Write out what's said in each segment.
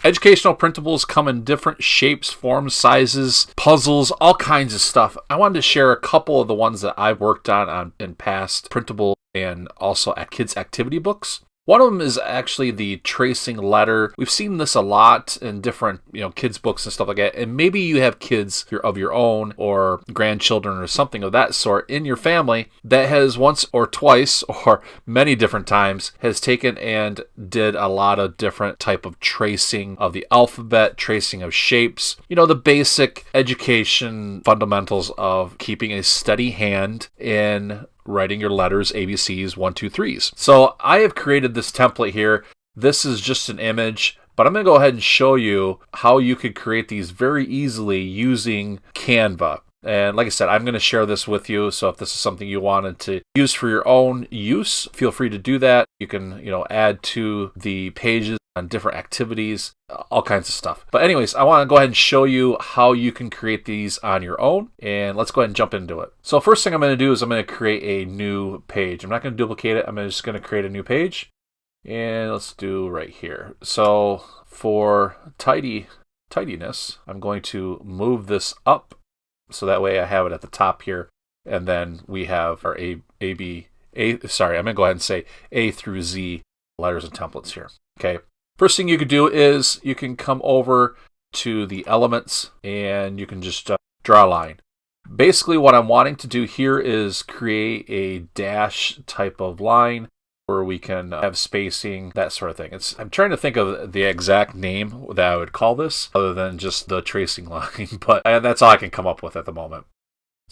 Educational printables come in different shapes, forms, sizes, puzzles, all kinds of stuff. I wanted to share a couple of the ones that I've worked on in past printable and also at kids' activity books. One of them is actually the tracing letter. We've seen this a lot in different, kids' books and stuff like that. And maybe you have kids of your own or grandchildren or something of that sort in your family that has once or twice or many different times has taken and did a lot of different type of tracing of the alphabet, tracing of shapes, the basic education fundamentals of keeping a steady hand in writing your letters, ABCs, 1, 2, 3s. So I have created this template here. This is just an image, but I'm going to go ahead and show you how you could create these very easily using Canva. And like I said, I'm going to share this with you. So if this is something you wanted to use for your own use, feel free to do that. You can, add to the pages on different activities, all kinds of stuff. But anyways, I want to go ahead and show you how you can create these on your own. And let's go ahead and jump into it. So first thing I'm going to do is I'm going to create a new page. I'm not going to duplicate it. I'm just going to create a new page. And let's do right here. So for tidiness, I'm going to move this up. So that way I have it at the top here. And then we have our I'm going to go ahead and say A through Z letters and templates here. Okay. First thing you could do is you can come over to the elements and you can just draw a line. Basically what I'm wanting to do here is create a dash type of line where we can have spacing, that sort of thing. I'm trying to think of the exact name that I would call this other than just the tracing line, but that's all I can come up with at the moment.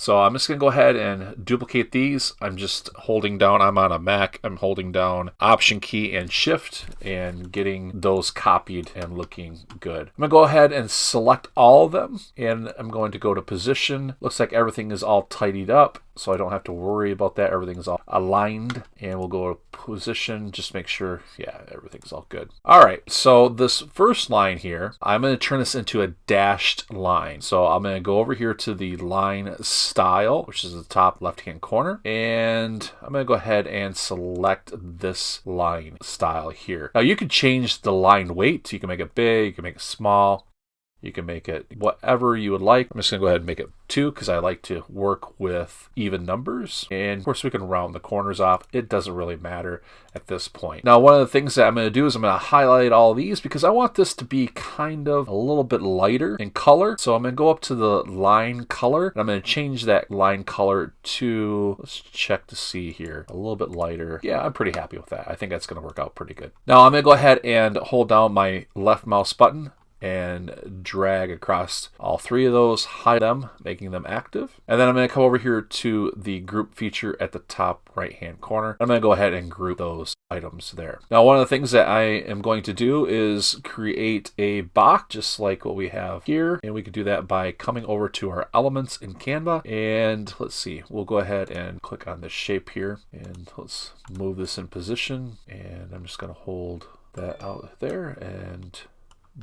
So I'm just going to go ahead and duplicate these. I'm just holding down, I'm on a Mac, I'm holding down Option key and Shift and getting those copied and looking good. I'm going to go ahead and select all of them and I'm going to go to position. Looks like everything is all tidied up, so I don't have to worry about that. Everything's all aligned and we'll go to position, just make sure, yeah, everything's all good. All right, so this first line here, I'm going to turn this into a dashed line. So I'm going to go over here to the line style, which is the top left-hand corner, and I'm going to go ahead and select this line style here. Now you can change the line weight. You can make it big, you can make it small. You can make it whatever you would like. I'm just going to go ahead and make it 2 because I like to work with even numbers. And of course, we can round the corners off. It doesn't really matter at this point. Now, one of the things that I'm going to do is I'm going to highlight all of these because I want this to be kind of a little bit lighter in color. So I'm going to go up to the line color. And I'm going to change that line color to, let's check to see here, a little bit lighter. Yeah, I'm pretty happy with that. I think that's going to work out pretty good. Now, I'm going to go ahead and hold down my left mouse button and drag across all 3 of those, hide them, making them active. And then I'm going to come over here to the group feature at the top right hand corner. I'm going to go ahead and group those items there. Now, one of the things that I am going to do is create a box just like what we have here. And we can do that by coming over to our elements in Canva. And let's see, we'll go ahead and click on this shape here. And let's move this in position. And I'm just going to hold that out there and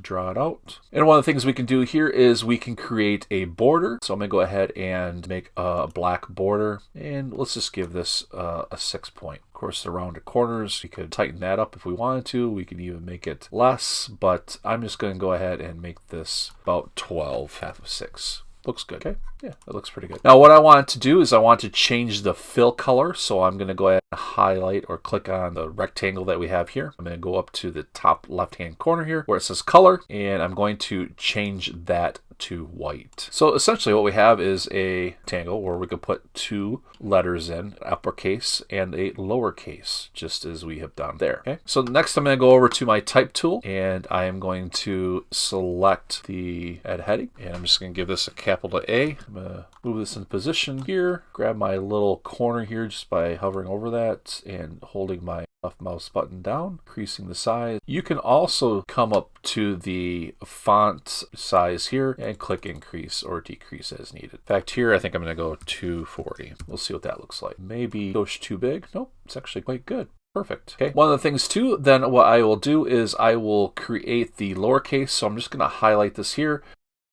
draw it out. And one of the things we can do here is we can create a border. So I'm going to go ahead and make a black border. And let's just give this a 6 point. Of course, the rounded corners, we could tighten that up if we wanted to. We can even make it less, but I'm just going to go ahead and make this about 12, half of 6. Looks good. Okay. Yeah, that looks pretty good. Now what I want to do is I want to change the fill color. So I'm going to go ahead and highlight or click on the rectangle that we have here. I'm going to go up to the top left-hand corner here where it says color, and I'm going to change that to white. So essentially what we have is a rectangle where we could put 2 letters in, uppercase and a lowercase, just as we have done there. Okay. So next I'm going to go over to my type tool and I am going to select the add heading, and I'm just going to give this a capital A. I'm going to move this in position here, grab my little corner here just by hovering over that and holding my left mouse button down, increasing the size. You can also come up to the font size here and click increase or decrease as needed. In fact, here I think I'm going to go 240. We'll see what that looks like. Maybe goes too big. Nope, it's actually quite good. Perfect. Okay. One of the things too, then what I will do is I will create the lowercase. So I'm just going to highlight this here,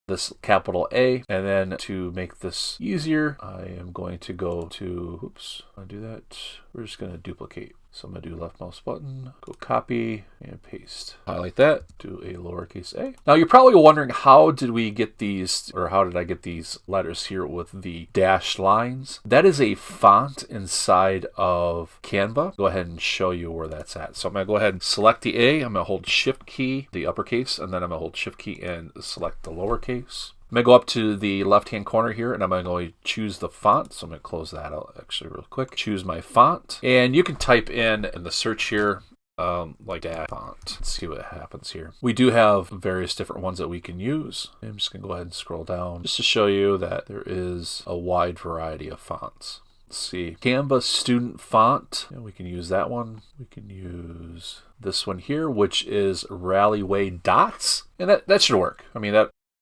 this capital A, and then to make this easier, I am going to go to, oops, I do that. We're just going to duplicate So I'm going to do left mouse button, go copy and paste. Highlight that, do a lowercase a. Now you're probably wondering, how did we get these, or how did I get these letters here with the dashed lines? That is a font inside of Canva. Go ahead and show you where that's at. So I'm going to go ahead and select the A. I'm going to hold Shift key, the uppercase, and then I'm going to hold Shift key and select the lowercase. I'm going to go up to the left-hand corner here, and I'm going to choose the font. So I'm going to close that out actually real quick. Choose my font. And you can type in the search here, like that font. Let's see what happens here. We do have various different ones that we can use. I'm just going to go ahead and scroll down just to show you that there is a wide variety of fonts. Let's see. Canva student font. We can use that one. We can use this one here, which is Rallyway Dots. And that should work. I mean,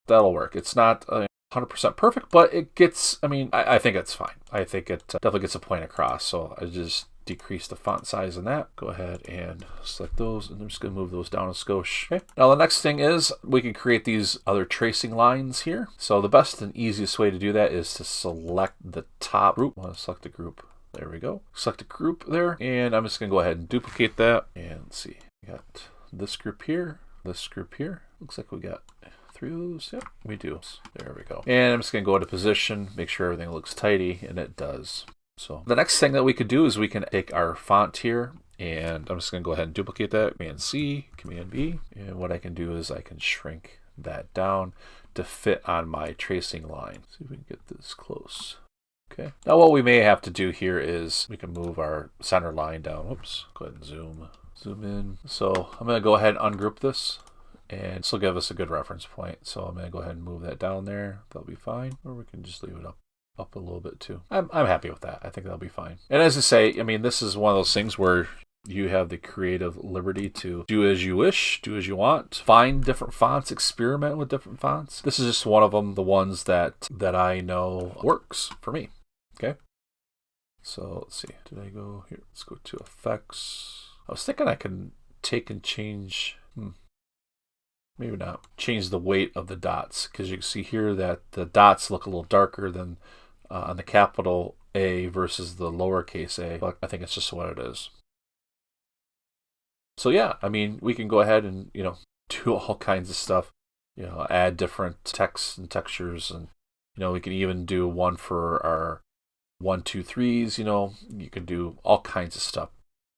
that'll work. It's not 100% perfect, but it gets, I think it's fine. I think it definitely gets a point across. So I just decrease the font size in that. Go ahead and select those, and I'm just going to move those down a skosh. Okay. Now the next thing is we can create these other tracing lines here. So the best and easiest way to do that is to select the top group. I want to select the group. There we go. Select a group there, and I'm just going to go ahead and duplicate that. And let's see. We got this group here, this group here. Looks like we got those. Yep, we do. There we go. And I'm just going to go into position, make sure everything looks tidy, and it does. So the next thing that we could do is we can take our font here, and I'm just going to go ahead and duplicate that. Command C, Command V. And what I can do is I can shrink that down to fit on my tracing line. See if we can get this close. Okay. Now what we may have to do here is we can move our center line down. Whoops. Go ahead and zoom in. So I'm going to go ahead and ungroup this. And this will give us a good reference point. So I'm going to go ahead and move that down there. That'll be fine. Or we can just leave it up a little bit too. I'm happy with that. I think that'll be fine. And as I say, this is one of those things where you have the creative liberty to do as you wish, do as you want, find different fonts, experiment with different fonts. This is just one of them, the ones that I know works for me. Okay. So let's see. Did I go here? Let's go to effects. I was thinking I can take and change. Maybe not. Change the weight of the dots, because you can see here that the dots look a little darker than on the capital A versus the lowercase a. But I think it's just what it is. So yeah, we can go ahead and do all kinds of stuff. Add different texts and textures, and we can even do one for our 1, 2, 3s. You can do all kinds of stuff.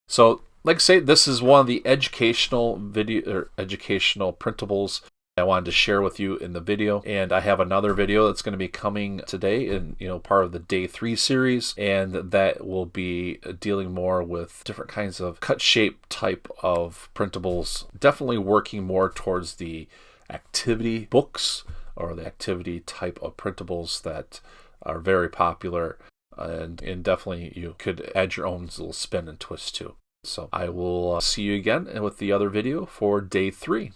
So, like I say, this is one of the educational printables I wanted to share with you in the video. And I have another video that's going to be coming today, and part of the day 3 series, and that will be dealing more with different kinds of cut shape type of printables, definitely working more towards the activity books or the activity type of printables that are very popular, and definitely you could add your own little spin and twist to. So I will see you again with the other video for day 3.